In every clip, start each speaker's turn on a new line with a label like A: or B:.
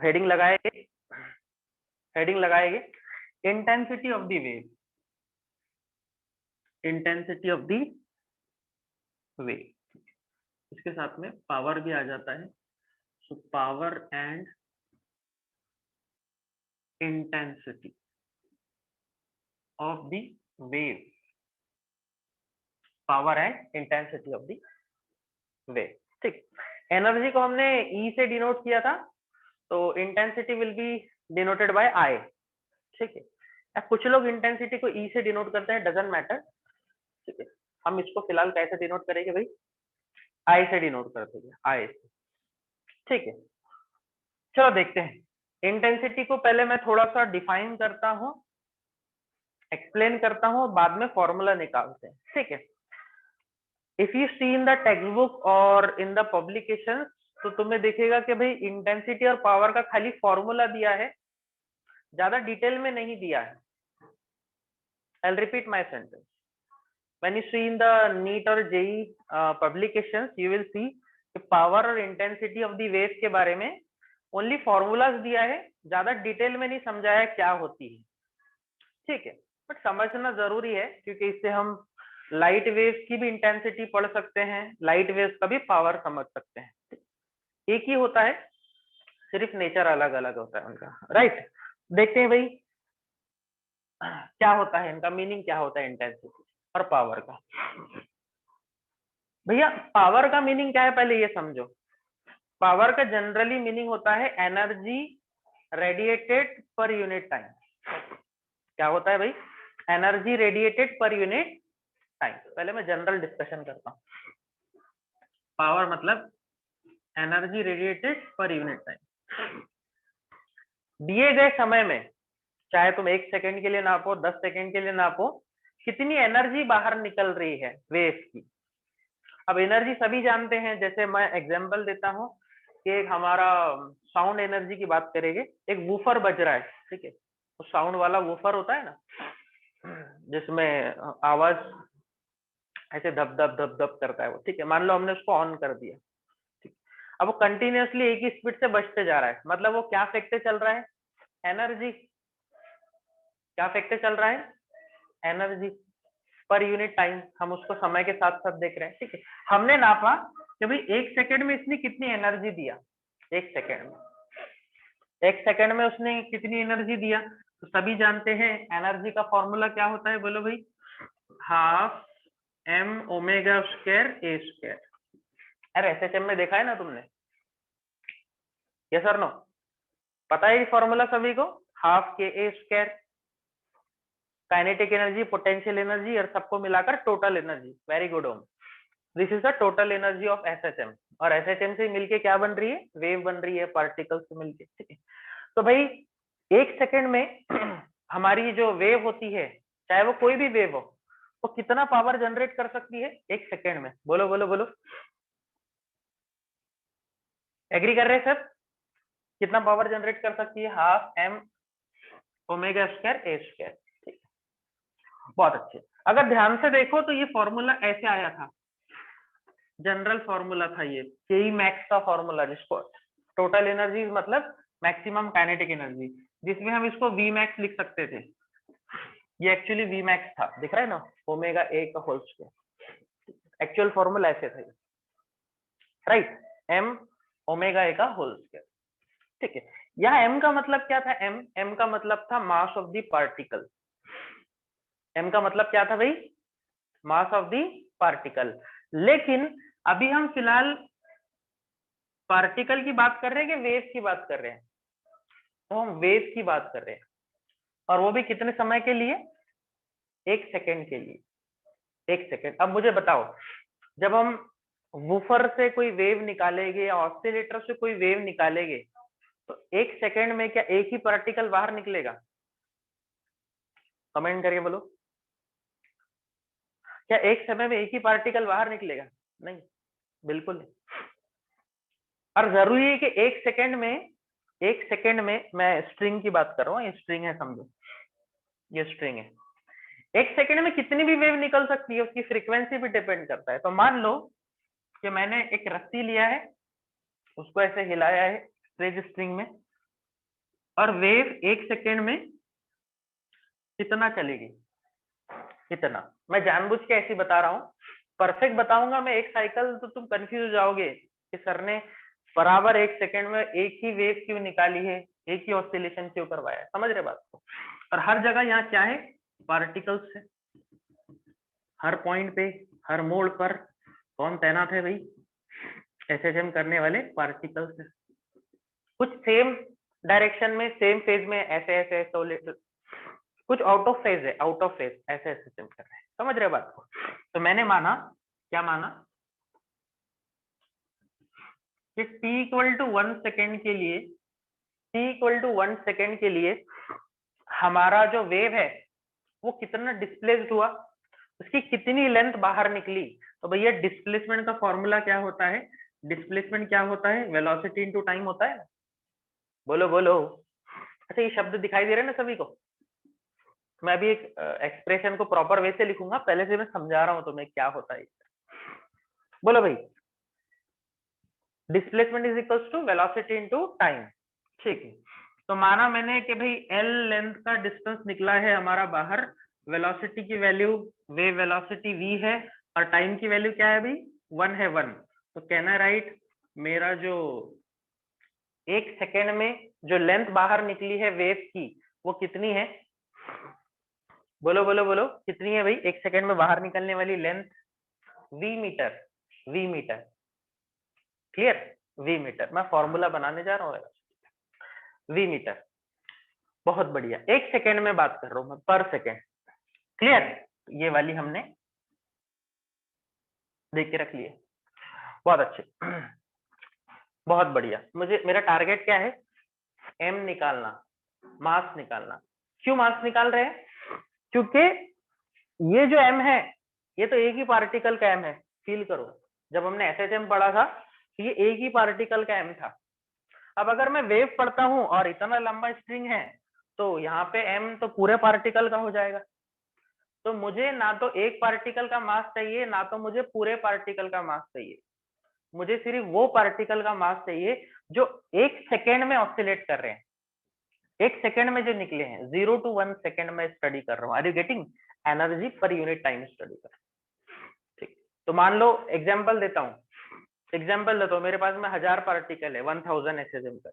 A: Heading लगाएंगे, heading लगाएंगे intensity of the wave, intensity of the wave, इसके साथ में पावर भी आ जाता है। So power and intensity of the wave, power and intensity of the wave. ठीक, एनर्जी को हमने ई से डिनोट किया था, तो intensity will be denoted by I. ठीक है, या कुछ लोग इंटेंसिटी को ई से डिनोट करते हैं, डजंट मैटर। ठीक है, हम इसको फिलहाल कैसे डिनोट करेंगे भाई, आई से डिनोट करते हैं, आई से। ठीक है, चलो देखते हैं। इंटेंसिटी को पहले मैं थोड़ा सा डिफाइन करता हूं, एक्सप्लेन करता हूं, बाद में फॉर्मूला निकालते हैं। ठीक है, if you see in the textbook और इन द पब्लिकेशन, तो तुम्हें दिखेगा कि भाई इंटेंसिटी और पावर का खाली फॉर्मूला दिया है, ज्यादा डिटेल में नहीं दिया है। I'll repeat my sentence. When you see in the NEET or JEE publications, you will see कि power और intensity of the wave के बारे में only formulas दिया है, ज्यादा डिटेल में नहीं समझाया क्या होती है। ठीक है, बट समझना जरूरी है, क्योंकि इससे हम लाइट वेव्स की भी इंटेंसिटी पढ़ सकते हैं, लाइट वेव्स का भी पावर समझ सकते हैं। एक ही होता है, सिर्फ नेचर अलग अलग होता है उनका। राइट, देखते हैं भाई क्या होता है, इनका मीनिंग क्या होता है इंटेंसिटी और पावर का। भैया पावर का मीनिंग क्या है पहले ये समझो। पावर का जनरली मीनिंग होता है एनर्जी रेडिएटेड पर यूनिट टाइम। क्या होता है भाई, एनर्जी रेडिएटेड पर यूनिट टाइम। पहले मैं जनरल डिस्कशन करता हूँ। पावर मतलब एनर्जी रेडिएटेड पर यूनिट टाइम। दिए गए समय में, चाहे तुम 1 सेकेंड के लिए नापो, 10 सेकेंड के लिए नापो, कितनी एनर्जी बाहर निकल रही है वेव की। अब एनर्जी सभी जानते हैं, जैसे मैं एग्जांपल देता हूँ कि हमारा साउंड एनर्जी की बात करेंगे। एक वूफर बज रहा है, ठीक है, तो साउंड वाला वूफर होता है ना, जिसमें आवाज ऐसे धप धप धप धप करता है वो। ठीक है, मान लो हमने उसको ऑन कर दिया, ठीक, अब वो कंटिन्यूअसली एक ही स्पीड से बजते जा रहा है, मतलब वो क्या फेंकते चल रहा है, एनर्जी। क्या फेंकते चल रहा है, एनर्जी पर यूनिट टाइम। हम उसको समय के साथ साथ देख रहे हैं। ठीक है, हमने नापा कि भाई 1 सेकेंड में इसने कितनी एनर्जी दिया, 1 सेकेंड में, 1 सेकेंड में उसने कितनी एनर्जी दिया। तो सभी जानते हैं एनर्जी का फॉर्मूला क्या होता है, बोलो भाई, half M omega square A square. अरे एसएचएम में देखा है ना तुमने, यस और नो, पता है फॉर्मूला सभी को, हाफ के A square, kinetic energy, potential energy और सबको मिलाकर total energy. Very good Om, this is the total energy of SHM. और एसएचएम से मिलके क्या बन रही है, वेव बन रही है, पार्टिकल्स से मिलके। ठीक है, तो भाई 1 सेकेंड में हमारी जो वेव होती है, चाहे वो कोई भी वेव हो, वो कितना पावर जनरेट कर सकती है 1 सेकेंड में, बोलो बोलो बोलो। एग्री कर रहे हैं सब, कितना पावर जनरेट कर सकती है, half M omega square A square. बहुत अच्छे, अगर ध्यान से देखो तो ये फॉर्मूला ऐसे आया था, जनरल फॉर्मूला था ये, के मैक्स का फॉर्मूला, जिसको टोटल एनर्जी मतलब मैक्सिमम काइनेटिक एनर्जी, जिसमें हम इसको वी मैक्स लिख सकते थे। ये एक्चुअली वी मैक्स था, दिख रहा है ना, ओमेगा ए का होल स्क्वायर। एक्चुअल फॉर्मूला ऐसे था, राइट, एम ओमेगा ए का होल स्क्वायर। ठीक है, यहाँ एम का मतलब क्या था, एम का मतलब था mass of the particle. M का मतलब क्या था भाई, मास ऑफ द पार्टिकल। लेकिन अभी हम फिलहाल पार्टिकल की बात कर रहे हैं कि वेव की बात कर रहे हैं, तो हम वेव की बात कर रहे हैं, और वो भी कितने समय के लिए, 1 सेकेंड के लिए, 1 सेकेंड। अब मुझे बताओ, जब हम वूफर से कोई वेव निकालेंगे या ऑसिलेटर से कोई वेव निकालेंगे, तो 1 सेकेंड में क्या एक ही पार्टिकल बाहर निकलेगा, कमेंट करके बोलो, क्या एक समय में एक ही पार्टिकल बाहर निकलेगा, नहीं, बिल्कुल नहीं। और जरूरी है कि 1 सेकेंड में, 1 सेकेंड में, मैं स्ट्रिंग की बात कर रहा हूँ, ये स्ट्रिंग है समझो, ये स्ट्रिंग है, 1 सेकेंड में कितनी भी वेव निकल सकती है, उसकी फ्रीक्वेंसी भी डिपेंड करता है। तो मान लो कि मैंने एक रस्सी लिया है, उसको ऐसे हिलाया है स्ट्रेच स्ट्रिंग में, और वेव 1 सेकेंड में कितना चलेगी, कितना। मैं जानबूझ के ऐसे बता रहा हूँ, परफेक्ट बताऊंगा मैं 1 साइकिल तो तुम कंफ्यूज हो जाओगे कि सर ने बराबर 1 सेकेंड में एक ही वेव क्यों निकाली है, एक ही ऑसिलेशन क्यों करवाया है। समझ रहे बात को। और हर जगह यहाँ क्या है, पार्टिकल्स है, हर पॉइंट पे हर मोड़ पर कौन तैनात है भाई, एसएचएम करने वाले पार्टिकल्स है। कुछ सेम डायरेक्शन में सेम फेज में ऐसे ऐसे कुछ आउट ऑफ फेज है, आउट ऑफ फेज ऐसे एसएचएम कर रहे हैं। समझ रहे बात को। तो मैंने माना, क्या माना कि t इक्वल टू 1 सेकेंड के लिए, t इक्वल टू 1 सेकेंड के लिए हमारा जो वेव है वो कितना डिस्प्लेस्ड हुआ, उसकी कितनी लेंथ बाहर निकली। तो भैया डिस्प्लेसमेंट का फॉर्मूला क्या होता है, डिस्प्लेसमेंट क्या होता है, वेलोसिटी इनटू टाइम होता है। बोलो बोलो। अच्छा ये शब्द दिखाई दे रहे हैं ना सभी को। मैं अभी एक एक्सप्रेशन को प्रॉपर वे से लिखूंगा, पहले से मैं समझा रहा हूं तुम्हें क्या होता है। बोलो भाई, displacement is equals to velocity into time. ठीक है, तो माना मैंने कि भाई एल लेंथ का डिस्टेंस निकला है हमारा बाहर, वेलोसिटी की वैल्यू वेव वेलोसिटी v है और टाइम की वैल्यू क्या है भाई 1 है 1। तो कहना राइट, मेरा जो 1 सेकेंड में जो लेंथ बाहर निकली है वेव की वो कितनी है, बोलो बोलो बोलो कितनी है भाई 1 सेकेंड में बाहर निकलने वाली length, v metre, v metre. Clear, v metre. मैं फॉर्मूला बनाने जा रहा हूँ, v मीटर। बहुत बढ़िया, 1 सेकेंड में बात कर रहा हूं मैं, पर सेकेंड। क्लियर, ये वाली हमने देख के रख लिए। बहुत अच्छे, बहुत बढ़िया। मुझे मेरा टारगेट क्या है, m निकालना, मास निकालना। क्यों मास निकाल रहे हैं, क्योंकि ये जो m है ये तो एक ही पार्टिकल का m है। फील करो, जब हमने एसएचएम पढ़ा था ये एक ही पार्टिकल का m था। अब अगर मैं वेव पढ़ता हूं और इतना लंबा स्ट्रिंग है तो यहाँ पे m तो पूरे पार्टिकल का हो जाएगा। तो मुझे ना तो एक पार्टिकल का मास चाहिए ना तो मुझे पूरे पार्टिकल का मास चाहिए, मुझे सिर्फ वो पार्टिकल का मास चाहिए जो 1 सेकेंड में ऑसिलेट कर रहे हैं, 1 सेकेंड में जो निकले हैं। 0 to 1 सेकेंड में स्टडी कर रहा हूँ। Are you getting, energy per unit time study कर। ठीक, तो मान लो एग्जाम्पल देता हूँ, एग्जाम्पल देता हूँ, मेरे पास में 1000 पार्टिकल है, 1000 एसएचएम कर,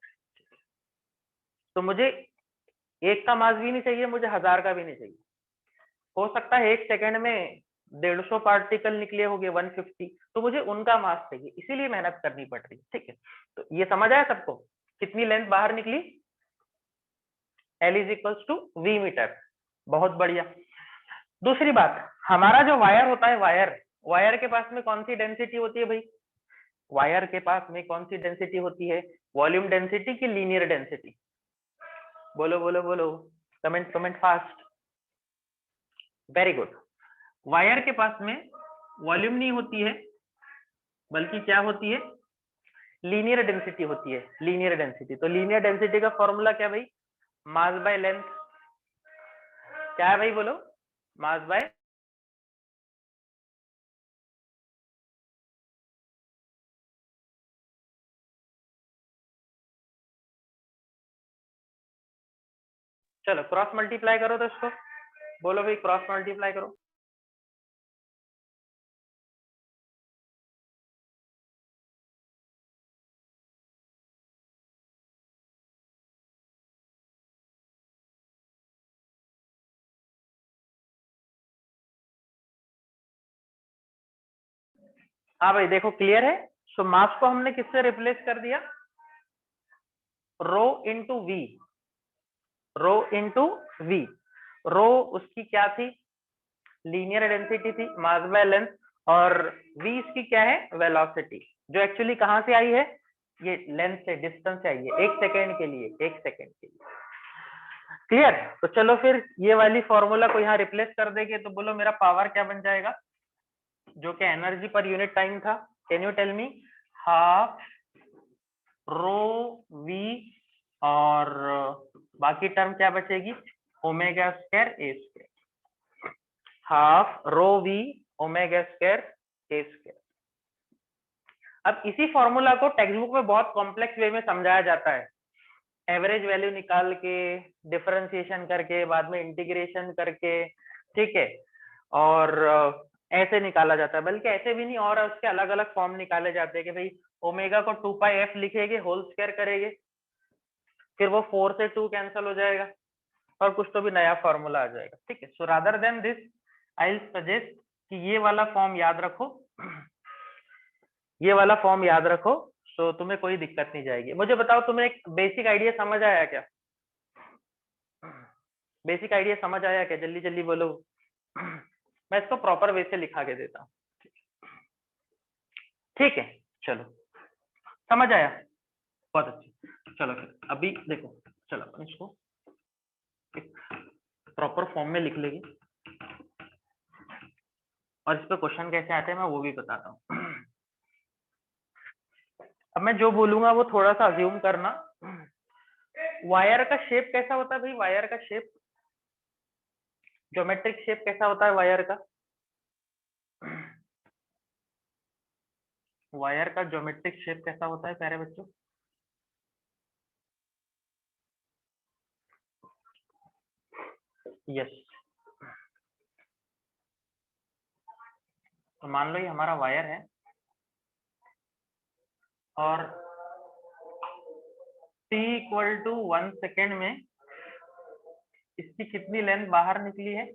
A: तो मुझे एक का मास भी नहीं चाहिए, मुझे 1000 का भी नहीं चाहिए। हो सकता है 1 सेकेंड में 150 पार्टिकल निकले होंगे, 150, तो मुझे उनका मास चाहिए, इसीलिए मेहनत करनी पड़ रही है। ठीक है, तो ये समझ आया सबको, कितनी लेंथ बाहर निकली, L is equals to v metre. बहुत बढ़िया। दूसरी बात, हमारा जो वायर होता है, वायर, वायर के पास में कौन सी डेंसिटी होती है भाई, वायर के पास में कौन सी डेंसिटी होती है, वॉल्यूम डेंसिटी की लीनियर डेंसिटी। बोलो बोलो बोलो, comment comment fast. Very good. Wire के पास में वॉल्यूम नहीं होती है बल्कि क्या होती है, लीनियर डेंसिटी होती है, लीनियर डेंसिटी। तो लीनियर डेंसिटी का फॉर्मूला क्या भाई, मास बाय लेंथ। क्या है भाई बोलो, मास बाय, चलो क्रॉस मल्टीप्लाई करो तो इसको, बोलो भाई क्रॉस मल्टीप्लाई करो। हाँ भाई देखो क्लियर है। सो मास को हमने किससे रिप्लेस कर दिया, rho into V, rho into V. Rho उसकी क्या थी, लीनियर डेंसिटी थी, मास बाय लेंथ, और वी इसकी क्या है, वेलोसिटी, जो एक्चुअली कहां से आई है, ये लेंथ से, डिस्टेंस से आई है, 1 सेकेंड के लिए, 1 सेकेंड के लिए। क्लियर, तो चलो फिर ये वाली फॉर्मूला को यहाँ रिप्लेस कर देंगे, तो बोलो मेरा पावर क्या बन जाएगा, जो कि एनर्जी पर यूनिट टाइम था। Can you tell me, half rho V, और बाकी टर्म क्या बचेगी, omega square A square, half rho V omega square A square. अब इसी फॉर्मूला को टेक्स्ट बुक में बहुत कॉम्प्लेक्स वे में समझाया जाता है, एवरेज वैल्यू निकाल के डिफरेंशिएशन करके बाद में इंटीग्रेशन करके, ठीक है, और ऐसे निकाला जाता है, बल्कि ऐसे भी नहीं, और उसके अलग अलग फॉर्म निकाले जाते हैं कि भाई ओमेगा को 2πf लिखेंगे, होल स्क्वायर करेंगे, फिर वो 4 से 2 कैंसिल हो जाएगा और कुछ तो भी नया फॉर्मूला आ जाएगा, ठीक है। So rather than this I will suggest कि ये वाला फॉर्म याद रखो, ये वाला फॉर्म याद रखो, तो तुम्हें कोई दिक्कत नहीं जाएगी। मुझे बताओ तुम्हें एक बेसिक आइडिया समझ आया क्या? बेसिक आइडिया समझ आया क्या? जल्दी जल्दी बोलो। मैं इसको प्रॉपर वे से लिखा के देता हूँ, ठीक है, चलो समझ आया, बहुत अच्छी। चलो फिर अभी देखो, चलो अपन इसको एक प्रॉपर फॉर्म में लिख लेंगे और इस पे क्वेश्चन कैसे आते हैं मैं वो भी बताता हूँ। अब मैं जो बोलूंगा वो थोड़ा सा अज्यूम करना। वायर का शेप कैसा होता है भाई? वायर का शेप, ज्योमेट्रिक शेप कैसा होता है वायर का? वायर का ज्योमेट्रिक शेप कैसा होता है प्यारे बच्चों? यस, तो मान लो ये हमारा वायर है और t इक्वल टू 1 सेकेंड में इसकी कितनी लेंथ बाहर निकली है?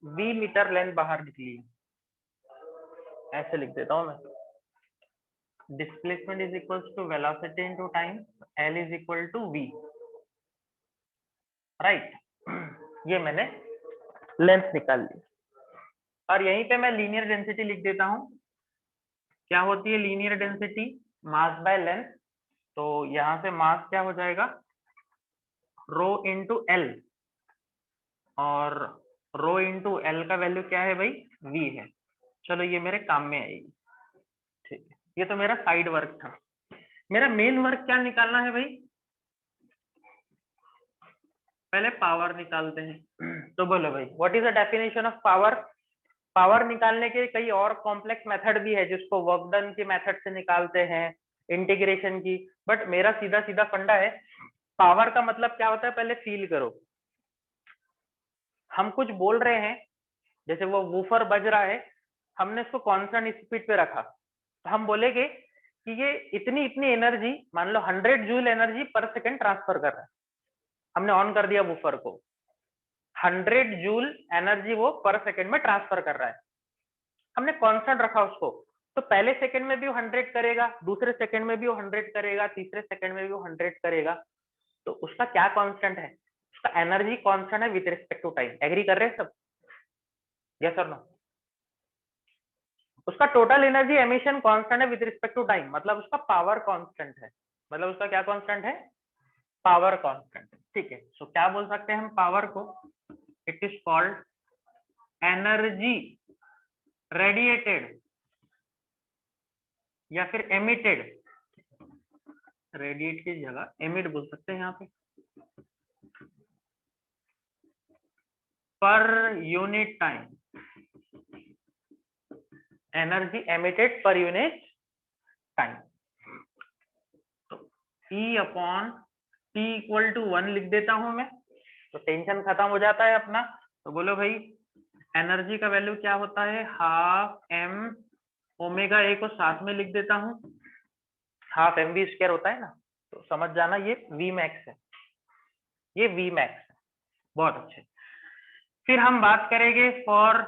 A: v मीटर लेंथ बाहर निकली है। ऐसे लिख देता हूं मैं, displacement is equals to velocity into time, l is equal to v, right. ये मैंने लेंथ निकाल ली और यहीं पे मैं लीनियर डेंसिटी लिख देता हूं। क्या होती है linear density? Mass by length. तो यहां से मास क्या हो जाएगा? रो इंटू एल, और रो इंटू एल का वैल्यू क्या है भाई? v है। चलो ये मेरे काम में आएगी, ठीक है। ये तो मेरा साइड वर्क था। मेरा मेन वर्क क्या निकालना है भाई? पहले पावर निकालते हैं। तो बोलो भाई, what is the definition of power? Power निकालने के कई और कॉम्प्लेक्स मेथड भी है, जिसको वर्क डन के मेथड से निकालते हैं, इंटीग्रेशन की, बट मेरा सीधा सीधा फंडा है। पावर का मतलब क्या होता है पहले फील करो। हम कुछ बोल रहे हैं, जैसे वो वूफर बज रहा है, हमने इसको कांस्टेंट स्पीड पे रखा, तो हम बोलेंगे कि ये इतनी इतनी एनर्जी, मान लो 100 जूल एनर्जी पर सेकंड ट्रांसफर कर रहा है। हमने ऑन कर दिया वूफर को, 100 जूल एनर्जी वो पर सेकंड में ट्रांसफर कर रहा है, हमने कांस्टेंट रखा उसको। तो पहले सेकंड में भी वो 100 करेगा, दूसरे सेकंड में भी वो 100 करेगा, तीसरे सेकंड में भी वो 100 करेगा। तो उसका क्या कांस्टेंट है? उसका एनर्जी कांस्टेंट है with respect to time. Agree कर रहे हैं सब? यस और नो? उसका टोटल एनर्जी एमिशन कांस्टेंट है विद रिस्पेक्ट टू टाइम, मतलब उसका पावर कांस्टेंट है। मतलब उसका क्या कांस्टेंट है? पावर कांस्टेंट, ठीक है। सो क्या बोल सकते हैं हम पावर को? It is called energy radiated या फिर एमिटेड, रेडिएट की जगह एमिट बोल सकते हैं यहाँ पे, per unit time, energy emitted per unit time. तो E upon T equal to 1 लिख देता हूं मैं, तो टेंशन खत्म हो जाता है अपना। तो बोलो भाई एनर्जी का वैल्यू क्या होता है? हाफ m ओमेगा ए को साथ में लिख देता हूं, हाफ mv स्क्वायर होता है ना, तो समझ जाना ये v मैक्स है, ये v मैक्स है। बहुत अच्छे। फिर हम बात करेंगे फॉर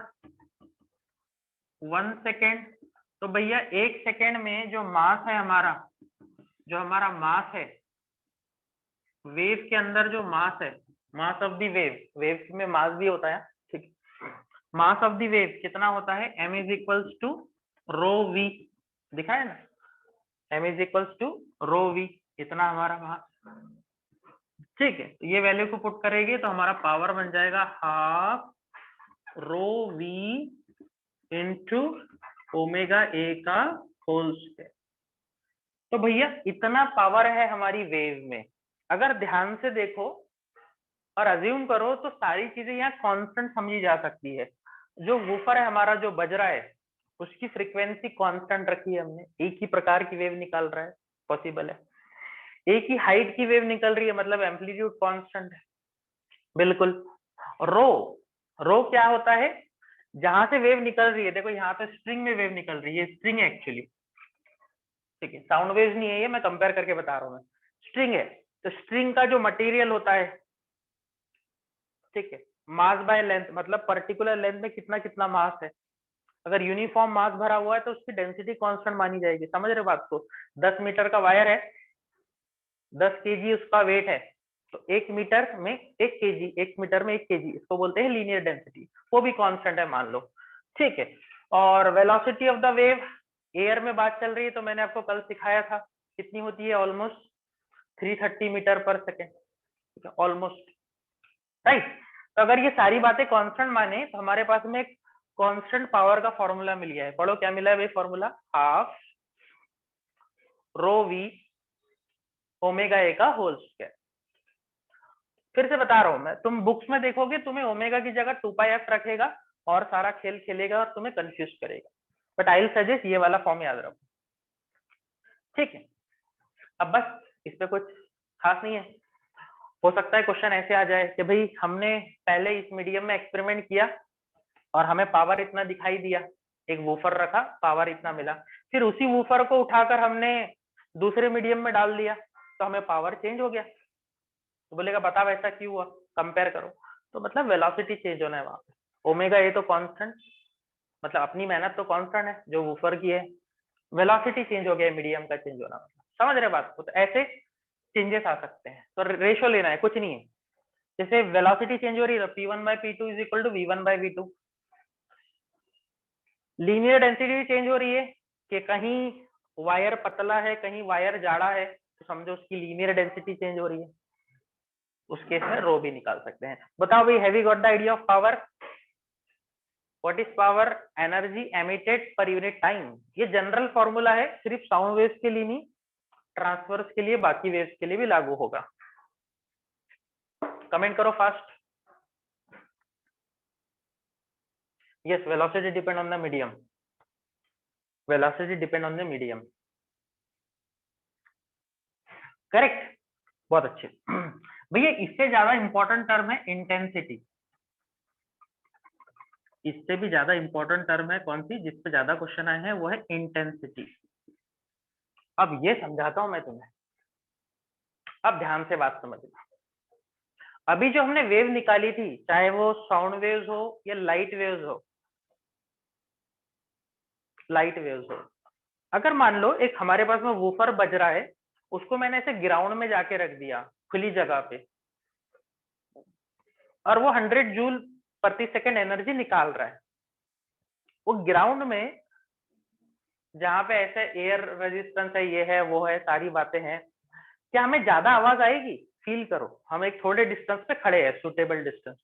A: 1 सेकेंड। तो भैया 1 सेकेंड में जो मास है हमारा, जो हमारा मास है वेव के अंदर, जो मास है, mass of the wave, wave में मास भी होता है, ठीक। मास ऑफ दी वेव कितना होता है? m is equals to rho v, दिखा है ना, m is equals to rho v, इतना हमारा मास, ठीक है। तो ये वैल्यू को पुट करेंगे तो हमारा पावर बन जाएगा half rho v into omega A का होल स्क्वायर। तो भैया इतना पावर है हमारी वेव में। अगर ध्यान से देखो और अज्यूम करो तो सारी चीजें यहाँ कांस्टेंट समझी जा सकती है। जो वूफर है हमारा जो बज रहा है, उसकी फ्रीक्वेंसी कांस्टेंट रखी है हमने, एक ही प्रकार की वेव निकाल रहा है, पॉसिबल है। एक ही हाइट की वेव निकल रही है, मतलब एम्पलीट्यूड कांस्टेंट है। बिल्कुल। रो, रो क्या होता है, जहां से वेव निकल रही है, देखो यहाँ पे स्ट्रिंग में वेव निकल रही है, स्ट्रिंग है एक्चुअली, ठीक है, साउंड वेव नहीं है ये, मैं कंपेयर करके बता रहा हूँ, मैं स्ट्रिंग है, तो स्ट्रिंग का जो मटेरियल होता है, ठीक है, मास बाय लेंथ, मतलब पर्टिकुलर लेंथ में कितना कितना मास है, अगर यूनिफॉर्म मास भरा हुआ है तो उसकी डेंसिटी कांस्टेंट मानी जाएगी। समझ रहे हो बात को? 10 मीटर का वायर है, 10 केजी उसका वेट है, तो 1 मीटर में 1 केजी, 1 मीटर में 1 केजी, इसको बोलते हैं लीनियर डेंसिटी, वो भी कांस्टेंट है मान लो, ठीक है। और velocity of the wave, air में बात चल रही है तो मैंने आपको कल सिखाया था कितनी होती है, ऑलमोस्ट 330 मीटर पर सेकेंड, ठीक है, ऑलमोस्ट, राइट। तो अगर ये सारी बातें कांस्टेंट माने तो हमारे पास में एक कांस्टेंट पावर का फॉर्मूला मिल गया है। पढ़ो क्या मिला है भाई formula, half rho V omega A का होल स्क्वायर। फिर से बता रहा हूं मैं, तुम बुक्स में देखोगे तुम्हें ओमेगा की जगह 2πf रखेगा और सारा खेल खेलेगा और तुम्हें कंफ्यूज करेगा, बट आई विल सजेस्ट ये वाला फॉर्म याद रखो, ठीक है। अब बस इस पे कुछ खास नहीं है। हो सकता है क्वेश्चन ऐसे आ जाए कि भाई हमने पहले इस मीडियम में एक्सपेरिमेंट किया और हमें पावर इतना दिखाई दिया, एक वूफर रखा, पावर इतना मिला, फिर उसी वूफर को उठाकर हमने दूसरे मीडियम में डाल दिया तो हमें पावर चेंज हो गया, तो बोलेगा बताओ ऐसा क्यों हुआ, कंपेयर करो। तो मतलब वेलोसिटी चेंज होना है वहां पे। ओमेगा ए तो कांस्टेंट, मतलब अपनी मेहनत तो कांस्टेंट है जो वूफर की है, वेलोसिटी चेंज हो गया मीडियम का चेंज होना, मतलब समझ रहे बात को? तो ऐसे चेंजेस आ सकते हैं, तो रेशियो लेना है, कुछ नहीं है। जैसे वेलोसिटी चेंज हो रही है, P1/P2 is equal to V1/V2। Linear density change हो रही है कि कहीं वायर पतला है कहीं वायर जाड़ा है, तो समझो उसकी लीनियर डेंसिटी चेंज हो रही है, उस केस में रो भी निकाल सकते हैं। बताओ भाई, have you got the idea of power? What is power? Energy emitted per unit time. ये जनरल फॉर्मूला है, सिर्फ साउंड वेव्स के लिए नहीं, ट्रांसवर्स के लिए, बाकी वेव्स के लिए भी लागू होगा। कमेंट करो fast. Yes, velocity depend on the medium, velocity depend on the medium, correct, बहुत अच्छे। भैया इससे ज्यादा इंपॉर्टेंट टर्म है इंटेंसिटी, इससे भी ज्यादा इंपॉर्टेंट टर्म है कौन सी, जिसपे ज्यादा क्वेश्चन आए हैं, वो है इंटेंसिटी। अब ये समझाता हूं मैं तुम्हें, अब ध्यान से बात समझना। अभी जो हमने वेव निकाली थी, चाहे वो साउंड वेव्स हो या लाइट वेव्स हो, लाइट वेव्स हो, अगर मान लो एक हमारे पास में वूफर बज रहा है, उसको मैंने ऐसे ग्राउंड में जाके रख दिया खुली जगह पे, और वो 100 जूल प्रति सेकंड एनर्जी निकाल रहा है, वो ग्राउंड में जहां पे ऐसे एयर रेजिस्टेंस है, ये है वो है, सारी बातें हैं, क्या हमें ज्यादा आवाज आएगी? फील करो, हम एक थोड़े डिस्टेंस पे खड़े हैं, सुटेबल डिस्टेंस,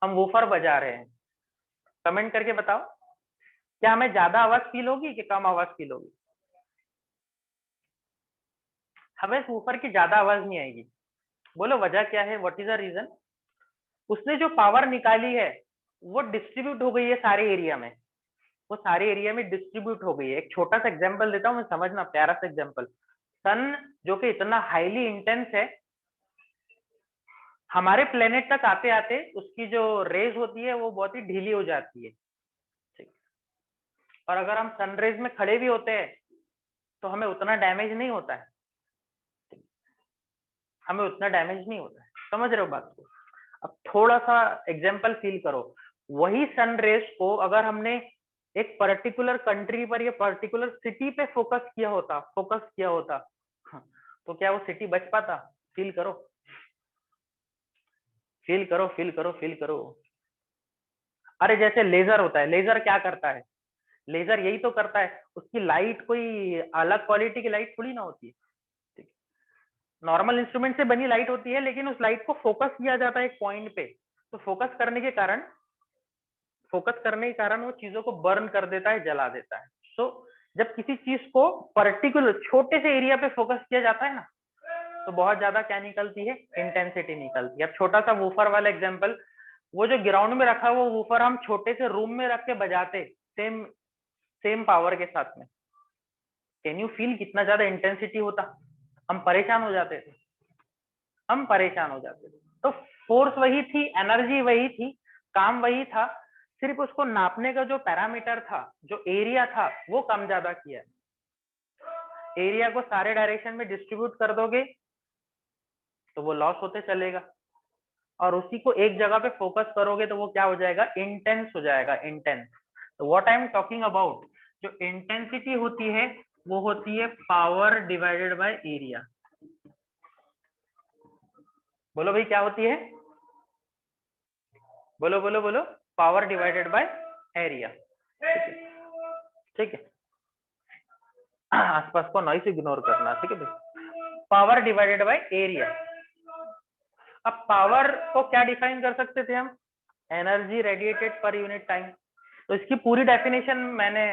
A: हम वूफर बजा रहे हैं, कमेंट करके बताओ, क्या हमें ज्यादा आवाज फील होगी कि कम आवाज फील होगी? हमें वूफर की ज्यादा आवाज नहीं आएगी। बोलो वजह क्या है, व्हाट इज द रीजन? उसने जो पावर निकाली है वो डिस्ट्रीब्यूट हो गई है सारे एरिया में, वो सारे एरिया में डिस्ट्रीब्यूट हो गई है। एक छोटा सा एग्जांपल देता हूँ मैं, समझना, प्यारा सा एग्जांपल। सन जो कि इतना हाईली इंटेंस है, हमारे प्लेनेट तक आते आते उसकी जो रेज होती है वो बहुत ही ढीली हो जाती है, ठीक। और अगर हम सनरेज में खड़े भी होते हैं तो हमें उतना डैमेज नहीं होता है, हमें उतना डैमेज नहीं होता है, समझ रहे हो बात को? अब थोड़ा सा एग्जांपल फील करो, वही सन रेज को अगर हमने एक पर्टिकुलर कंट्री पर या पर्टिकुलर सिटी पे फोकस किया होता तो क्या वो सिटी बच पाता? फील करो, फील करो, फील करो, फील करो। अरे जैसे लेजर होता है, लेजर क्या करता है? लेजर यही तो करता है, उसकी लाइट कोई अलग क्वालिटी की लाइट थोड़ी ना होती है, नॉर्मल इंस्ट्रूमेंट से बनी लाइट होती है, लेकिन उस लाइट को फोकस किया जाता है एक पॉइंट पे, तो फोकस करने के कारण वो चीजों को बर्न कर देता है, जला देता है। सो जब किसी चीज को पर्टिकुलर छोटे से एरिया पे फोकस किया जाता है ना, तो बहुत ज्यादा क्या निकलती है? इंटेंसिटी निकलती है। अब छोटा सा वूफर वाला एग्जांपल, वो जो ग्राउंड में रखा हुआ वूफर हम छोटे से रूम में रख के बजाते, सेम सेम पावर के साथ में, कैन यू फील कितना ज्यादा इंटेंसिटी होता? हम परेशान हो जाते थे, हम परेशान हो जाते थे। तो फोर्स वही थी, एनर्जी वही थी, काम वही था, सिर्फ उसको नापने का जो पैरामीटर था, जो एरिया था, वो कम ज्यादा किया है। एरिया को सारे डायरेक्शन में डिस्ट्रीब्यूट कर दोगे तो वो लॉस होते चलेगा, और उसी को एक जगह पे फोकस करोगे तो वो क्या हो जाएगा, इंटेंस हो जाएगा, इंटेंस। तो what I am talking about, जो इंटेंसिटी होती है वो होती है पावर डिवाइडेड बाय एरिया। बोलो भाई क्या होती है, बोलो बोलो बोलो, पावर डिवाइडेड बाय एरिया। ठीक है, आसपास को नॉइस इग्नोर करना, ठीक है भाई। Power divided by area. अब पावर को क्या डिफाइन कर सकते थे हम, एनर्जी रेडिएटेड पर यूनिट टाइम। तो इसकी पूरी डेफिनेशन मैंने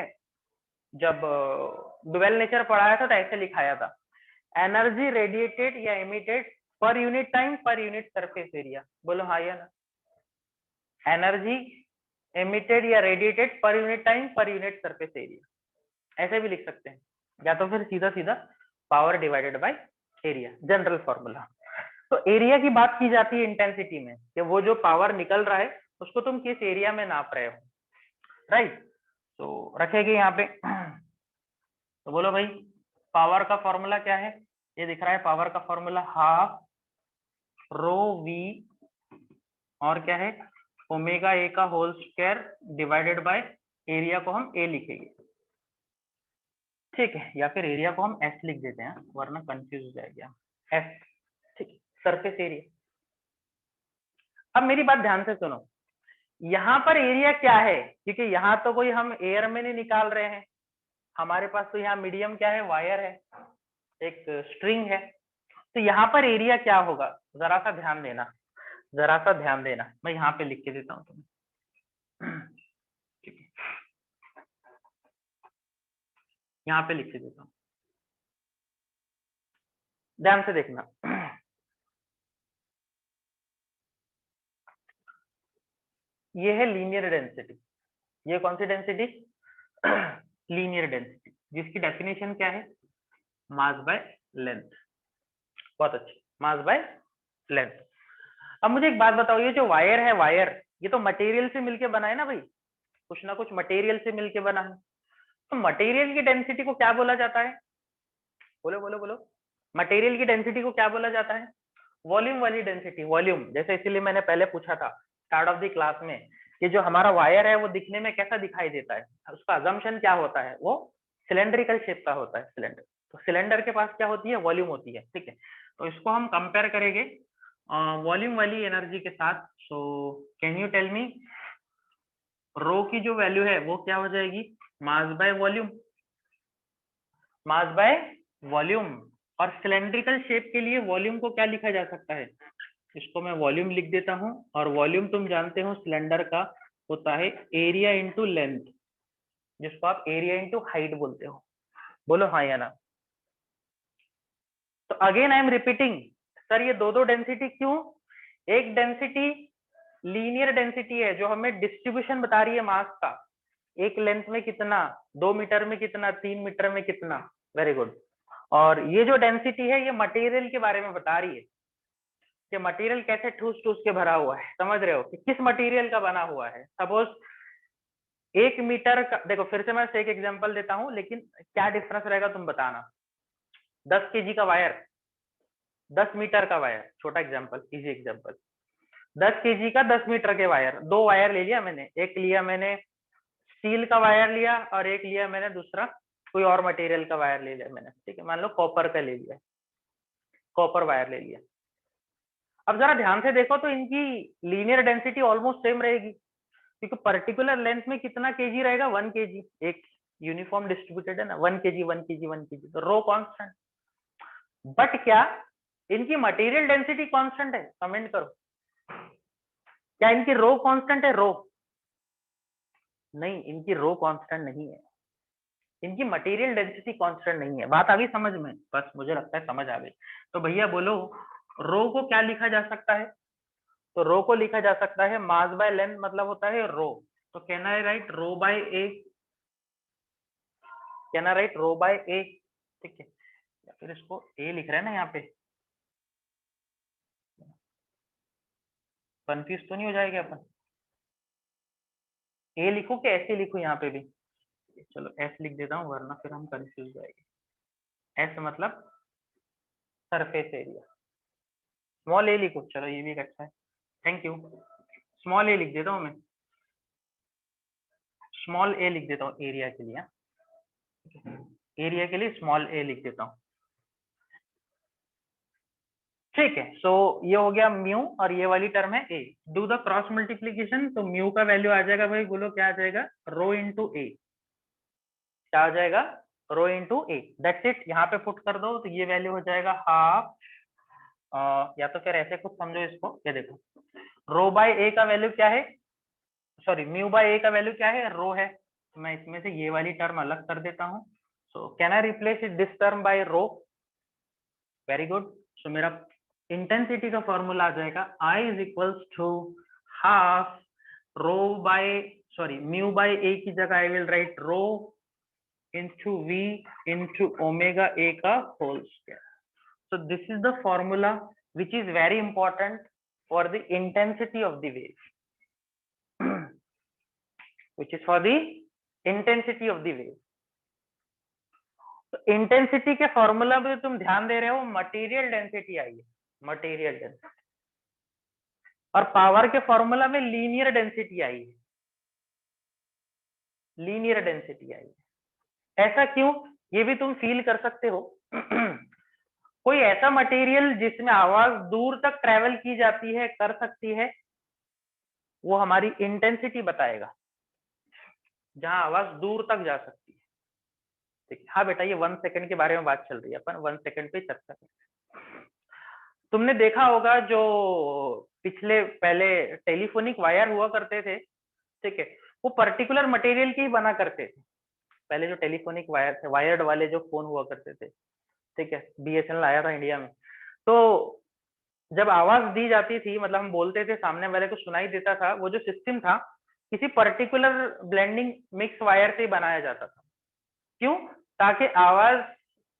A: जब डुअल नेचर पढ़ाया था तो ऐसे लिखाया था, एनर्जी रेडिएटेड या इमिटेड पर unit time per unit surface area. बोलो हाँ या ना, एनर्जी एमिटेड या रेडिएटेड पर unit time per unit surface area, ऐसे भी लिख सकते हैं, या तो फिर सीधा सीधा power divided by area, general formula. तो एरिया की बात की जाती है इंटेंसिटी में, कि वो जो पावर निकल रहा है उसको तुम किस एरिया में नाप रहे हो, राइट। तो रखेंगे यहाँ पे। तो बोलो भाई पावर का फॉर्मूला क्या है, ये दिख रहा है पावर का फॉर्मूला, हाफ रो वी, और क्या है, ओमेगा ए का whole square divided by area को हम ए लिखेंगे, ठीक है, या फिर एरिया को हम एस लिख देते हैं वरना कंफ्यूज हो जाएगा, एस, ठीक है, सरफेस एरिया। अब मेरी बात ध्यान से सुनो, यहाँ पर एरिया क्या है, क्योंकि यहाँ तो कोई हम एयर में नहीं निकाल रहे हैं, हमारे पास तो यहाँ मीडियम क्या है, वायर है, एक स्ट्रिंग है। तो यहाँ पर एरिया क्या होगा, जरा सा ध्यान देना, जरा सा ध्यान देना, मैं यहाँ पे लिख के देता हूँ तुम्हें, ठीक है, यहाँ पे लिख के देता हूँ, ध्यान से देखना। ये है लीनियर डेंसिटी, ये कौन सी डेंसिटी, लीनियर डेंसिटी, जिसकी डेफिनेशन क्या है, मास बाय लेंथ। बहुत अच्छी, मास बाय लेंथ। अब मुझे एक बात बताओ, ये जो वायर है, वायर ये तो मटेरियल से मिलके बना है ना भाई, कुछ ना कुछ मटेरियल से मिलके बना है, तो मटेरियल की डेंसिटी को क्या बोला जाता है, बोलो बोलो बोलो, मटेरियल की डेंसिटी को क्या बोला जाता है, वॉल्यूम वाली डेंसिटी, वॉल्यूम। जैसे इसीलिए मैंने पहले पूछा था स्टार्ट ऑफ द क्लास में कि जो हमारा वायर है वो दिखने में कैसा दिखाई देता है, उसका अजम्पशन क्या होता है, वो सिलेंड्रिकल शेप का होता है, सिलेंडर। तो सिलेंडर के पास क्या होती है, वॉल्यूम होती है, ठीक है। तो इसको हम कंपेयर करेंगे वॉल्यूम वाली एनर्जी के साथ। So can you tell me, rho की जो वैल्यू है वो क्या हो जाएगी, mass by volume, mass by volume. और सिलेंड्रिकल शेप के लिए वॉल्यूम को क्या लिखा जा सकता है, इसको मैं वॉल्यूम लिख देता हूं, और वॉल्यूम तुम जानते हो सिलेंडर का होता है एरिया इंटू लेंथ, जिसको आप एरिया इंटू हाइट बोलते हो। बोलो हाँ या ना। तो again I am repeating, sir ये दो दो डेंसिटी क्यों, एक डेंसिटी लीनियर डेंसिटी है जो हमें डिस्ट्रीब्यूशन बता रही है मास का, एक लेंथ में कितना, 2 मीटर में कितना, 3 मीटर में कितना, वेरी गुड। और ये जो डेंसिटी है ये मटेरियल के बारे में बता रही है कि मटेरियल कैसे ठूस ठूस के भरा हुआ है, समझ रहे हो कि किस मटेरियल का बना हुआ है। सपोज 1 मीटर का, देखो फिर से मैं एक एग्जांपल देता हूं, लेकिन क्या डिफरेंस रहेगा तुम बताना। 10 kg का वायर, 10 मीटर का वायर, छोटा एग्जांपल, इजी एग्जांपल, 10 kg का 10 मीटर के वायर, दो वायर ले लिया मैंने, एक लिया मैंने स्टील का वायर लिया और एक लिया मैंने दूसरा कोई और मटेरियल का वायर ले लिया मैंने, ठीक है, मान लो कॉपर का ले लिया, कॉपर वायर ले लिया। अब जरा ध्यान से देखो तो इनकी लीनियर डेंसिटी ऑलमोस्ट सेम रहेगी, क्योंकि पर्टिकुलर लेंथ में कितना केजी रहेगा, 1 kg, एक यूनिफॉर्म डिस्ट्रीब्यूटेड है ना, 1 kg 1 kg 1 kg, तो रो कांस्टेंट। बट क्या इनकी मटेरियल डेंसिटी कांस्टेंट है, कमेंट करो, क्या इनकी रो कांस्टेंट है, रो नहीं, इनकी रो कांस्टेंट नहीं है, इनकी मटेरियल डेंसिटी कांस्टेंट नहीं है। बात आ गई समझ में, बस मुझे लगता है समझ आ गई। तो भैया बोलो रो को क्या लिखा जा सकता है, तो रो को लिखा जा सकता है मास बाय लेंथ, मतलब होता है रो। तो can I write rho by A, can I write rho by A, ठीक है। या फिर इसको ए लिख रहे हैं ना यहाँ पे, कंफ्यूज तो नहीं हो जाएगा अपन? ए लिखो कि ऐसे लिखो यहाँ पे भी? चलो एस लिख देता हूँ, वरना फिर हम कंफ्यूज हो जाएंगे। एस मतलब सरफेस एरिया। स्मॉल ए लिखो, चलो ये भी एक अच्छा है, थैंक यू। स्मॉल ए लिख देता हूँ मैं, स्मॉल ए लिख देता हूँ एरिया के लिए। एरिया के लिए स्मॉल ए लिख देता हूँ, ठीक है। सो ये हो गया म्यू, और ये वाली टर्म है ए। डू द क्रॉस मल्टीप्लीकेशन, तो म्यू का वैल्यू आ जाएगा भाई, बोलो क्या आ जाएगा, रो इंटू ए। क्या आ जाएगा, rho into A, that's it. यहाँ पे पुट कर दो तो ये वैल्यू हो जाएगा हाफ, या तो फिर ऐसे कुछ समझो इसको, ये देखो रो बाय ए का वैल्यू क्या है, सॉरी म्यू बाय ए का वैल्यू क्या है, रो है, तो मैं इसमें से ये वाली टर्म अलग कर देता हूँ। So can I replace it this term by rho, very good. So मेरा इंटेंसिटी का फॉर्मूला आ जाएगा I is equals to half rho by, sorry mu by A की जगह I will write rho into v into omega a का whole square. So this is the formula which is very important for the intensity of the wave, which is for the intensity of the wave. तो intensity के formula में तुम ध्यान दे रहे हो, material density आई है, material density, और power के फॉर्मूला में लीनियर डेंसिटी आई है, लीनियर डेंसिटी आई है। ऐसा क्यों, ये भी तुम फील कर सकते हो। कोई ऐसा मटेरियल जिसमें आवाज दूर तक ट्रेवल की जाती है, कर सकती है, वो हमारी इंटेंसिटी बताएगा, जहां आवाज दूर तक जा सकती है। ठीक है, हाँ बेटा ये 1 सेकंड के बारे में बात चल रही है, अपन 1 सेकंड पे चर्चा करें। तुमने देखा होगा जो पिछले पहले टेलीफोनिक वायर हुआ करते थे, ठीक है, वो पर्टिकुलर मटेरियल की ही बना करते थे। पहले जो टेलीफोनिक वायर थे, वायर्ड वाले जो फोन हुआ करते थे, ठीक है, बीएसएनएल आया था इंडिया में, तो जब आवाज दी जाती थी, मतलब हम बोलते थे, सामने वाले को सुनाई देता था, वो जो सिस्टम था किसी पर्टिकुलर ब्लेंडिंग मिक्स वायर से ही बनाया जाता था। क्यों, ताकि आवाज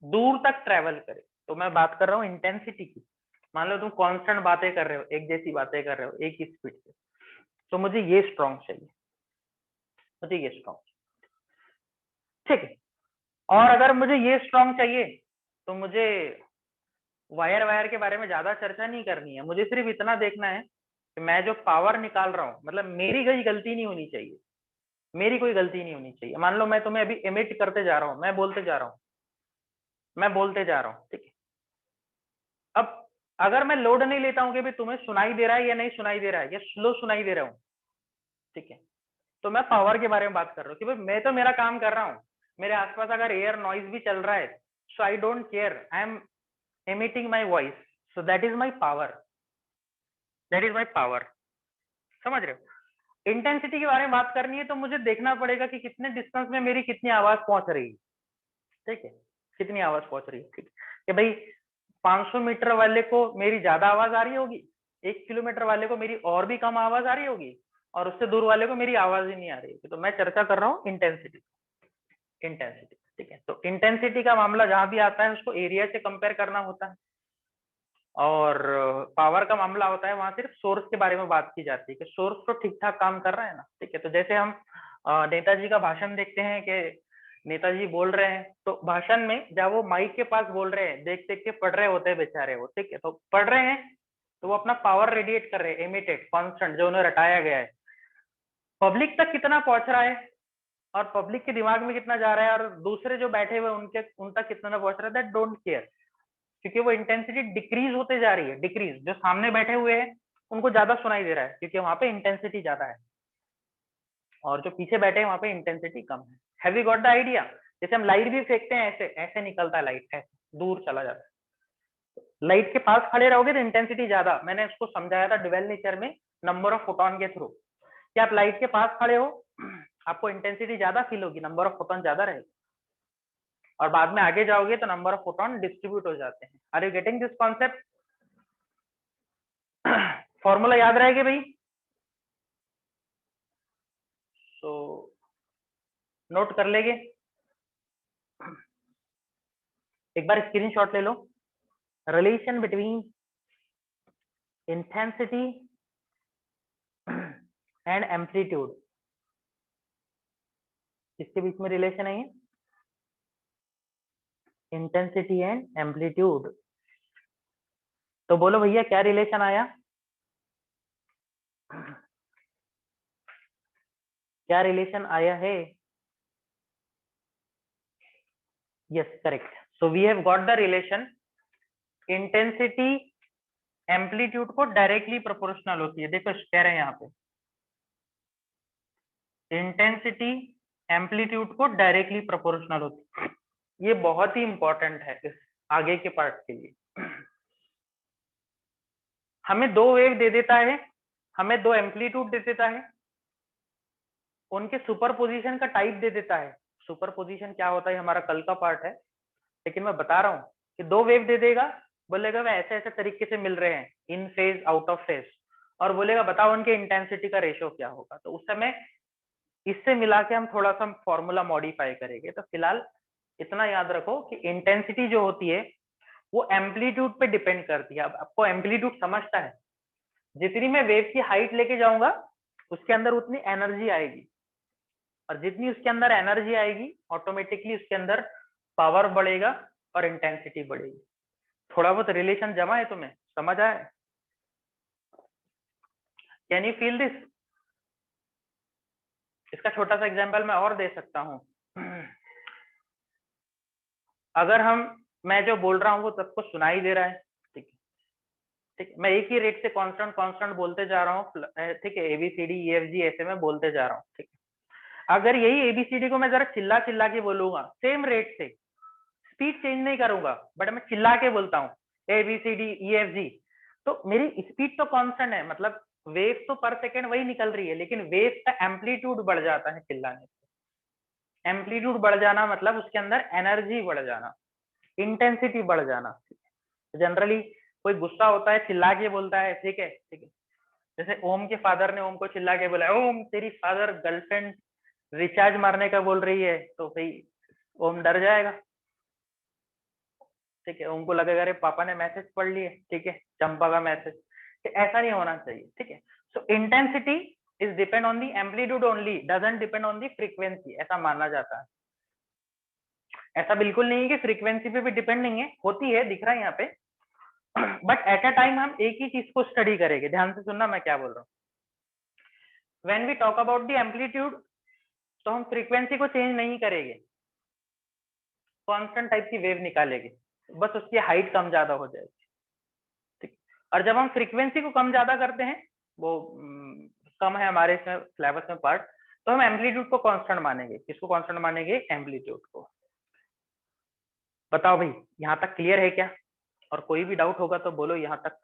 A: दूर तक ट्रेवल करे। तो मैं बात कर रहा हूँ इंटेंसिटी की। मान लो तुम कांस्टेंट बातें कर रहे हो, एक जैसी बातें कर रहे हो, एक ही स्पीड से, तो मुझे ये स्ट्रॉन्ग चाहिए, मुझे ये स्ट्रॉन्ग, ठीक है। और अगर मुझे ये स्ट्रॉन्ग चाहिए तो मुझे वायर वायर के बारे में ज्यादा चर्चा नहीं करनी है, मुझे सिर्फ इतना देखना है कि मैं जो पावर निकाल रहा हूँ, मतलब मेरी कोई गलती नहीं होनी चाहिए, मेरी कोई गलती नहीं होनी चाहिए। मान लो मैं तुम्हें अभी इमिट करते जा रहा हूँ, मैं बोलते जा रहा हूँ, मैं बोलते जा रहा हूँ, ठीक है। अब अगर मैं लोड नहीं लेता हूँ कि भाई तुम्हें सुनाई दे रहा है या नहीं सुनाई दे रहा है, या स्लो सुनाई दे रहा हूँ, ठीक है, तो मैं पावर के बारे में बात कर रहा हूँ कि भाई मैं तो मेरा काम कर रहा हूँ, मेरे आसपास अगर एयर नॉइज भी चल रहा है, so I don't care, I am emitting my voice, so that is my power, that is my power। समझ रहे हो, इंटेंसिटी के बारे में बात करनी है तो मुझे देखना पड़ेगा कि कितने डिस्टेंस में मेरी कितनी आवाज पहुंच रही है, ठीक है, कितनी आवाज पहुंच रही है, ठीक है, कि भाई 500 मीटर वाले को मेरी ज्यादा आवाज आ रही होगी, 1 किलोमीटर वाले को मेरी और भी कम आवाज आ रही होगी, और उससे दूर वाले को मेरी आवाज ही नहीं आ रही होगी। तो मैं चर्चा कर रहा हूँ इंटेंसिटी, इंटेंसिटी, ठीक है। तो इंटेंसिटी का मामला जहां भी आता है उसको एरिया से कंपेयर करना होता है, और पावर का मामला होता है वहां सिर्फ सोर्स के बारे में बात की जाती है कि सोर्स तो ठीक ठाक काम कर रहा है ना, ठीक है। तो जैसे हम नेताजी का भाषण देखते हैं कि नेताजी बोल रहे हैं, तो भाषण में जब वो माइक के पास बोल रहे हैं, देख देख के पढ़ रहे होते हैं बेचारे वो, ठीक है, तो पढ़ रहे हैं तो वो अपना पावर रेडिएट कर रहे हैं, एमिटेड कॉन्स्टेंट जो उन्हें रटाया गया है, पब्लिक तक कितना पहुंच रहा है और पब्लिक के दिमाग में कितना जा रहा है, और दूसरे जो बैठे हुए उनके उन तक कितना पहुंच रहा है, दैट डोंट केयर, क्योंकि वो इंटेंसिटी डिक्रीज होते जा रही है, डिक्रीज, जो सामने बैठे हुए हैं उनको ज्यादा सुनाई दे रहा है क्योंकि वहां पे इंटेंसिटी ज्यादा है, और जो पीछे बैठे हैं वहां पे इंटेंसिटी कम है। Have you got the idea? जैसे हम लाइट भी फेंकते हैं, ऐसे ऐसे निकलता है लाइट, ऐसे दूर चला जाता है। लाइट के पास खड़े रहोगे तो इंटेंसिटी ज्यादा, मैंने उसको समझाया था डुवेल नेचर में नंबर ऑफ फोटोन के थ्रू, कि आप लाइट के पास खड़े हो आपको इंटेंसिटी ज्यादा फील होगी, नंबर ऑफ फोटोन ज्यादा रहेगा, और बाद में आगे जाओगे तो नंबर ऑफ फोटोन डिस्ट्रीब्यूट हो जाते हैं। Are you getting this concept? Formula याद रहेगा भाई? तो नोट कर लेंगे। एक बार स्क्रीनशॉट ले लो। Relation between intensity and amplitude, इसके बीच में रिलेशन है ये, इंटेंसिटी एंड एम्पलीट्यूड। तो बोलो भैया क्या रिलेशन आया, क्या रिलेशन आया है? Yes correct. So we have got the relation, intensity amplitude को डायरेक्टली प्रोपोर्शनल होती है। देखो कह रहे हैं यहाँ पे इंटेंसिटी एम्पलीट्यूड को डायरेक्टली प्रोपोर्शनल होती है। ये बहुत ही इंपॉर्टेंट है इस आगे के पार्ट के लिए। हमें दो वेव दे देता है, हमें दो एम्पलीट्यूड दे देता है, उनके सुपरपोजिशन का टाइप दे देता है। सुपरपोजिशन क्या होता है हमारा कल का पार्ट है, लेकिन मैं बता रहा हूँ कि दो वेव दे देगा, बोलेगा वह ऐसे ऐसे तरीके से मिल रहे हैं, इन फेज आउट ऑफ फेज, और बोलेगा बताओ उनके इंटेंसिटी का रेशियो क्या होगा। तो उस समय इससे मिला के हम थोड़ा सा फॉर्मूला मॉडिफाई करेंगे। तो फिलहाल इतना याद रखो कि इंटेंसिटी जो होती है वो एम्पलीट्यूड पे डिपेंड करती है। अब आपको एम्पलीट्यूड समझता है, जितनी मैं वेव की हाइट लेके जाऊंगा उसके अंदर उतनी एनर्जी आएगी, और जितनी उसके अंदर एनर्जी आएगी ऑटोमेटिकली उसके अंदर पावर बढ़ेगा और इंटेंसिटी बढ़ेगी। थोड़ा बहुत रिलेशन जमा है, तुम्हें समझ आए? Can you feel this? इसका छोटा सा एग्जांपल मैं और दे सकता हूँ। अगर मैं जो बोल रहा हूँ वो सबको सुनाई दे रहा है, ठीक है, ठीक है, मैं एक ही रेट से कांस्टेंट कांस्टेंट बोलते जा रहा हूँ, ठीक है, ABCD EFG ऐसे मैं बोलते जा रहा हूँ, ठीक है। अगर यही ABCD को मैं जरा चिल्ला चिल्ला के बोलूंगा सेम रेट से, स्पीड चेंज नहीं करूंगा बट मैं चिल्ला के बोलता हूँ ABCD EFG, तो मेरी स्पीड तो कांस्टेंट है, मतलब वेव तो पर सेकेंड वही निकल रही है, लेकिन वेव का एम्पलीट्यूड बढ़ जाता है चिल्लाने से। एम्पलीट्यूड बढ़ जाना मतलब उसके अंदर एनर्जी बढ़ जाना, इंटेंसिटी बढ़ जाना। जनरली कोई गुस्सा होता है चिल्ला के बोलता है, ठीक है, ठीक है। जैसे ओम के फादर ने ओम को चिल्ला के बोला, ओम तेरी फादर गर्लफ्रेंड रिचार्ज मारने का बोल रही है, तो भाई ओम डर जाएगा, ठीक है। उनको लगेगा अरे पापा ने मैसेज पढ़ लिए, ठीक है, चंपा का मैसेज। ऐसा नहीं होना चाहिए, ठीक है। सो intensity is depend on the amplitude only, doesn't depend on the frequency, ऐसा माना जाता है। ऐसा बिल्कुल नहीं है कि फ्रीक्वेंसी पे भी डिपेंड नहीं है, होती है, दिख रहा है यहाँ पे, बट एट अ टाइम हम एक ही चीज को स्टडी करेंगे। ध्यान से सुनना मैं क्या बोल रहा हूँ। When we talk about the amplitude, तो हम फ्रीक्वेंसी को चेंज नहीं करेंगे, कांस्टेंट टाइप की वेव निकालेंगे, बस उसकी हाइट कम ज्यादा हो जाएगी, ठीक। और जब हम फ्रीक्वेंसी को कम ज्यादा करते हैं, वो कम है हमारे सिलेबस में पार्ट, तो हम एम्पलीट्यूड को कांस्टेंट मानेंगे। किसको कांस्टेंट मानेंगे? एम्पलीट्यूड को। बताओ भाई यहाँ तक क्लियर है क्या? और कोई भी डाउट होगा तो बोलो यहाँ तक